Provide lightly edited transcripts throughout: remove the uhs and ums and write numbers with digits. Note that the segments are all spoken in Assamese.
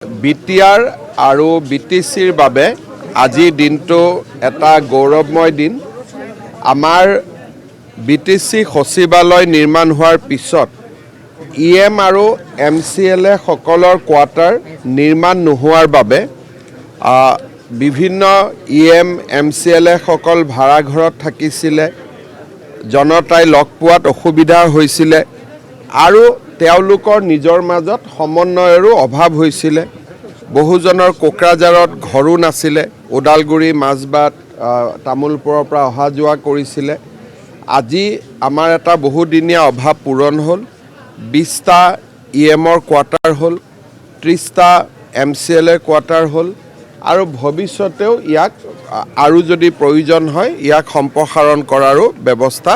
BTR আৰু BTCৰ বাবে আজিৰ দিনটো এটা গৌৰৱময় দিন। আমাৰ BTC সচিবালয় নিৰ্মাণ হোৱাৰ পিছত EM আৰু MCLA সকলৰ কোৱাৰ্টাৰ নিৰ্মাণ নোহোৱাৰ বাবে বিভিন্ন EM MCLA সকল ভাড়াঘৰত থাকিছিলে, জনতাই লগ পোৱাত অসুবিধা হৈছিলে আৰু তেওঁলোকৰ নিজৰ মাজত সমন্বয়ৰো অভাৱ হৈছিলে। বহুজনৰ কোকৰাঝাৰত ঘৰো নাছিলে, ওদালগুৰি মাজবাট তামোলপুৰৰ পৰা অহা যোৱা কৰিছিলে। আজি আমাৰ এটা বহুদিনীয়া অভাৱ পূৰণ হ'ল। 20টা EMৰ কোৱাৰ্টাৰ হ'ল, 30টা MCLA কোৱাৰ্টাৰ হ'ল আৰু ভৱিষ্যতেও ইয়াক আৰু যদি প্ৰয়োজন হয় ইয়াক সম্প্ৰসাৰণ কৰাৰো ব্যৱস্থা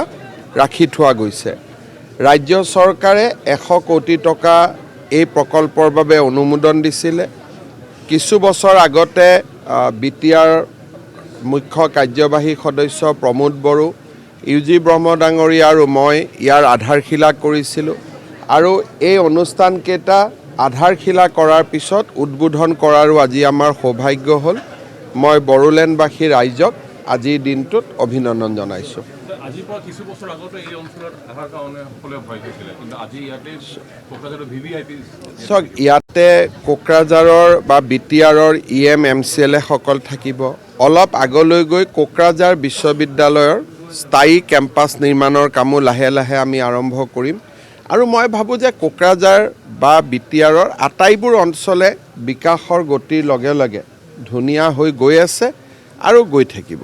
ৰাখি থোৱা গৈছে। ৰাজ্য চৰকাৰে 100 কোটি টকা এই প্ৰকল্পৰ বাবে অনুমোদন দিছিলে। কিছু বছৰ আগতে BTR মুখ্য কাৰ্যবাহী সদস্য প্ৰমোদ বড়ো, UG ব্ৰহ্ম ডাঙৰীয়া আৰু মই ইয়াৰ আধাৰশিলা কৰিছিলোঁ আৰু এই অনুষ্ঠানকেইটা আধাৰশিলা কৰাৰ পিছত উদ্বোধন কৰাৰো আজি আমাৰ সৌভাগ্য হ'ল। মই বড়োলেণ্ডবাসী ৰাইজক আজিৰ দিনটোত অভিনন্দন জনাইছোঁ। আজিৰ পৰা কিছু বছৰ আগতে এই অঞ্চলত অহাৰ কাৰণে সকলোৱে ভয় খাইছিলে, কিন্তু আজি ইয়াতে কোকৰাঝাৰৰ VVIP চাওক, ইয়াতে কোকৰাঝাৰৰ বা BTRৰ EM MCLA সকল থাকিব। অলপ আগলৈ গৈ কোকৰাঝাৰ বিশ্ববিদ্যালয়ৰ স্থায়ী কেম্পাছ নিৰ্মাণৰ কামো লাহে লাহে আমি আৰম্ভ কৰিম আৰু মই ভাবোঁ যে কোকৰাঝাৰ বা BTRৰ আটাইবোৰ অঞ্চলে বিকাশৰ গতিৰ লগে লগে ধুনীয়া হৈ গৈ আছে আৰু গৈ থাকিব।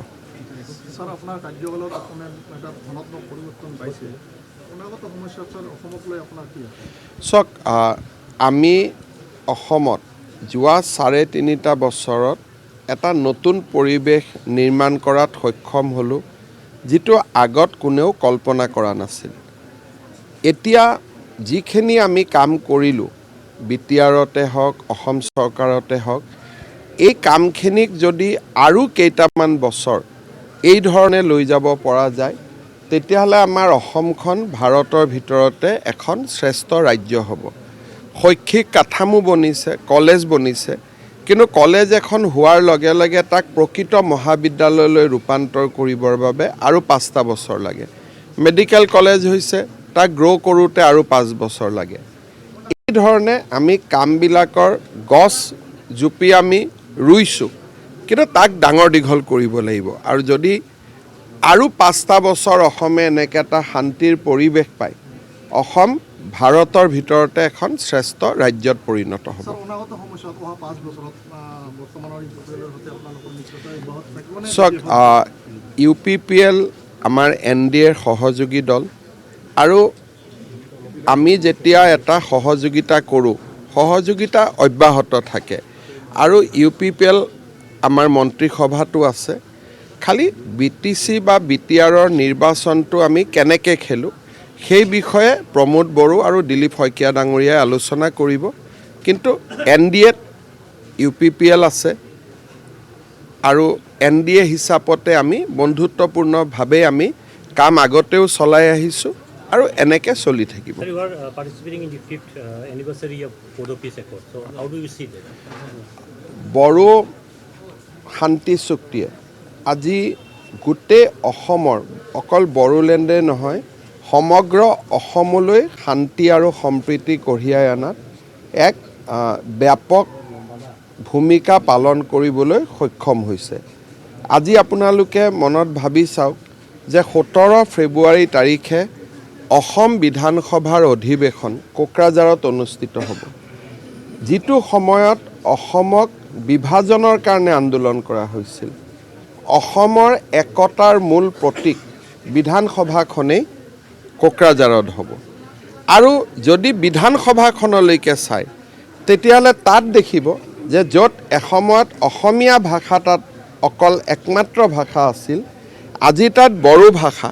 স্যার, আপনার কার্যকালত আপনার একটা ধনাত্মক পরিবর্তন পাইছে, অনাগত সমস্যা অসমক লৈ আপনার কি আছে? চাওক, আমি অসমত যোৱা 3.5 বছৰত এটা নতুন পৰিৱেশ নিৰ্মাণ কৰাত সক্ষম হ'লোঁ, যিটো আগত কোনেও কল্পনা কৰা নাছিল। এতিয়া যিখিনি আমি কাম কৰিলোঁ, BTRতে হওক, অসম চৰকাৰতে হওক, এই কামখিনিক যদি আৰু কেইটামান বছৰ এই ধৰণে লৈ যাব পৰা যায়, তেতিয়াহ'লে আমাৰ অসমখন ভাৰতৰ ভিতৰতে এখন শ্ৰেষ্ঠ ৰাজ্য হ'ব। শৈক্ষিক কাঠামো বনিছে, কলেজ বনিছে, কিন্তু কলেজ এখন হোৱাৰ লগে লগে তাক প্ৰকৃত মহাবিদ্যালয়লৈ ৰূপান্তৰ কৰিবৰ বাবে আৰু 5টা বছৰ লাগে। মেডিকেল কলেজ হৈছে, তাক গ্ৰ' কৰোঁতে আৰু 5 বছৰ লাগে। এই ধৰণে আমি কামবিলাকৰ গছ জুপি আমি ৰুইছোঁ, কিন্তু তাক ডাঙৰ দীঘল কৰিব লাগিব আৰু যদি আৰু 5টা বছৰ অসমে এনেকৈ এটা শান্তিৰ পৰিৱেশ পায়, অসম ভাৰতৰ ভিতৰতে এখন শ্ৰেষ্ঠ ৰাজ্যত পৰিণত হ'ব। স্যাৰ, অনাগত সমস্যা অহা 5 বছৰত বৰ্তমানৰ পৰিৱেশৰ সৈতে আপোনালোকৰ নিশ্চয়তা অব্যাহত থাকিবনে? চাওক, UPPL আমাৰ NDAৰ সহযোগী দল আৰু আমি যেতিয়া এটা সহযোগিতা কৰোঁ, সহযোগিতা অব্যাহত থাকে আৰু UPPL আমাৰ মন্ত্ৰীসভাটো আছে। খালি BTC বা BTRৰ নিৰ্বাচনটো আমি কেনেকৈ খেলোঁ সেই বিষয়ে প্ৰমোদ বড়ো আৰু দিলীপ শইকীয়া ডাঙৰীয়াই আলোচনা কৰিব, কিন্তু NDAত UPPL আছে আৰু NDA হিচাপতে আমি বন্ধুত্বপূৰ্ণভাৱে আমি কাম আগতেও চলাই আহিছোঁ আৰু এনেকৈ চলি থাকিব। Sir, you are participating in the 5th anniversary of Bodo Peace Accord. So how do you see that? Bodo শান্তি চুক্তিয়ে আজি গোটেই অসমৰ, অকল বড়োলেণ্ডে নহয়, সমগ্ৰ অসমলৈ শান্তি আৰু সম্প্ৰীতি কঢ়িয়াই অনাত এক ব্যাপক ভূমিকা পালন কৰিবলৈ সক্ষম হৈছে। আজি আপোনালোকে মনত ভাবি চাওক যে 17 ফেব্ৰুৱাৰী তাৰিখে অসম বিধানসভাৰ অধিৱেশন কোকৰাঝাৰত অনুষ্ঠিত হ'ব, যিটো সময়ত অসমক বিভাজনৰ কাৰণে আন্দোলন কৰা হৈছিল। অসমৰ একতাৰ মূল প্ৰতীক বিধানসভাখনেই কোকৰাঝাৰত হ'ব আৰু যদি বিধানসভাখনলৈকে চায়, তেতিয়াহ'লে তাত দেখিব যে য'ত এসময়ত অসমীয়া ভাষা তাত অকল একমাত্ৰ ভাষা আছিল, আজি তাত বড়ো ভাষা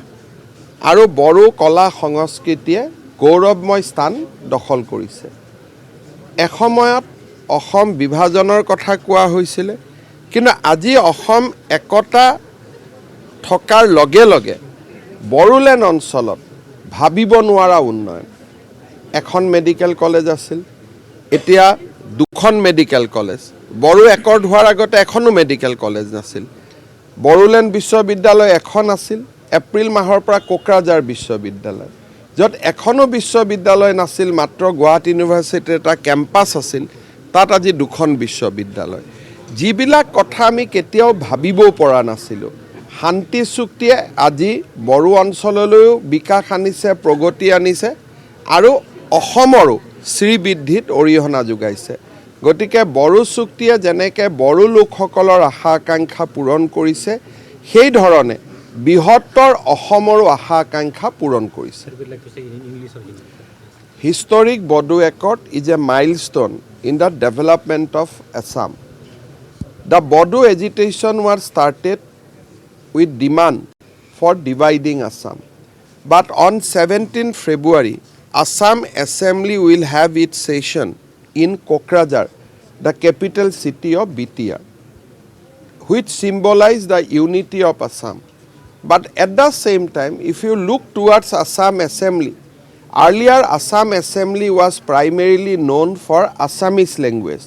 আৰু বড়ো কলা সংস্কৃতিয়ে গৌৰৱময় স্থান দখল কৰিছে। এসময়ত অসম বিভাজনৰ কথা কোৱা হৈছিলে, কিন্তু আজি অসম একতা থকাৰ লগে লগে বড়োলেণ্ড অঞ্চলত ভাবিব নোৱাৰা উন্নয়ন। এখন মেডিকেল কলেজ আছিল, এতিয়া দুখন মেডিকেল কলেজ বড়ো একৰ্ড হোৱাৰ আগতে এখনো মেডিকেল কলেজ নাছিল বড়োলেণ্ড বিশ্ববিদ্যালয় এখন আছিল এপ্ৰিল মাহৰ পৰা কোকৰাঝাৰ বিশ্ববিদ্যালয় য'ত এখনো বিশ্ববিদ্যালয় নাছিল মাত্ৰ গুৱাহাটী ইউনিভাৰ্চিটিৰ এটা কেম্পাছ আছিল তাত আজি দুখন বিশ্ববিদ্যালয় যিবিলাক কথা আমি কেতিয়াও ভাবিবও পৰা নাছিলোঁ শান্তি চুক্তিয়ে আজি বড়ো অঞ্চললৈও বিকাশ আনিছে প্ৰগতি আনিছে আৰু অসমৰো শ্ৰীবৃদ্ধিত অৰিহণা যোগাইছে গতিকে বড়ো চুক্তিয়ে যেনেকৈ বড়ো লোকসকলৰ আশা আকাংক্ষা পূৰণ কৰিছে সেই ধৰণে বৃহত্তৰ অসমৰো আশা আকাংক্ষা পূৰণ কৰিছে I would like to say in English or Hindi. Historic Bodo Accord is a milestone in the development of Assam. The Bodo agitation was started with demand for dividing Assam. But on 17 February, Assam Assembly will have its session in Kokrajhar, the capital city of BTR, which symbolize the unity of Assam. But at the same time, if you look towards Assam Assembly, earlier Assam Assembly was primarily known for Assamese language.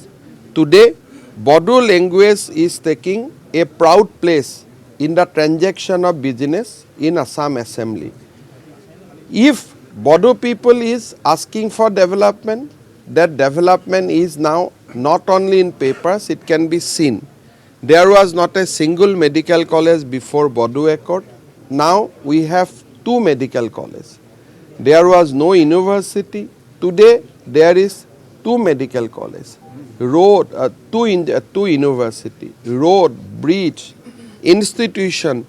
Today, Bodo language is taking a proud place in the transaction of business in Assam Assembly. If Bodo people is asking for development, that development is now not only in papers, it can be seen. There was not a single medical college before Bodo Accord. Now we have 2 medical colleges. There was no university. Today there is 2 medical colleges. Road, 2 university, road, bridge, institution,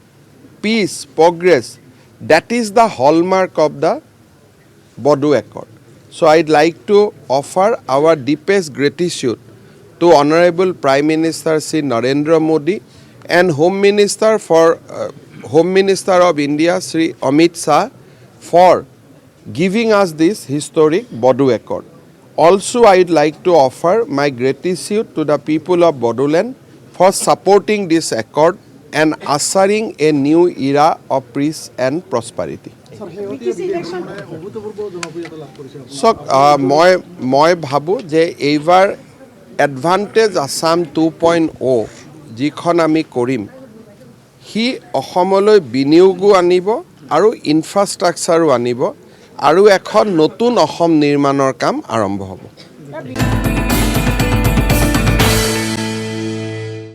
peace, progress. That is the hallmark of the Bodo Accord. So I'd like to offer our deepest gratitude to Honorable Prime Minister Sri Narendra Modi and Home Minister of India Sri Amit Shah for giving us this historic Bodo Accord. Also I'd like to offer my gratitude to the people of Bodoland for supporting this accord and ushering a new era of peace and prosperity. অভূতপূৰ্ব জনপ্ৰিয়তা লাভ কৰিছে চাওক মই ভাবোঁ যে এইবাৰ এডভান্টেজ আছাম 2.0 যিখন আমি কৰিম সি অসমলৈ বিনিয়োগো আনিব আৰু ইনফ্ৰাষ্ট্ৰাকচাৰো আনিব আৰু এখন নতুন অসম নিৰ্মাণৰ কাম আৰম্ভ হ'ব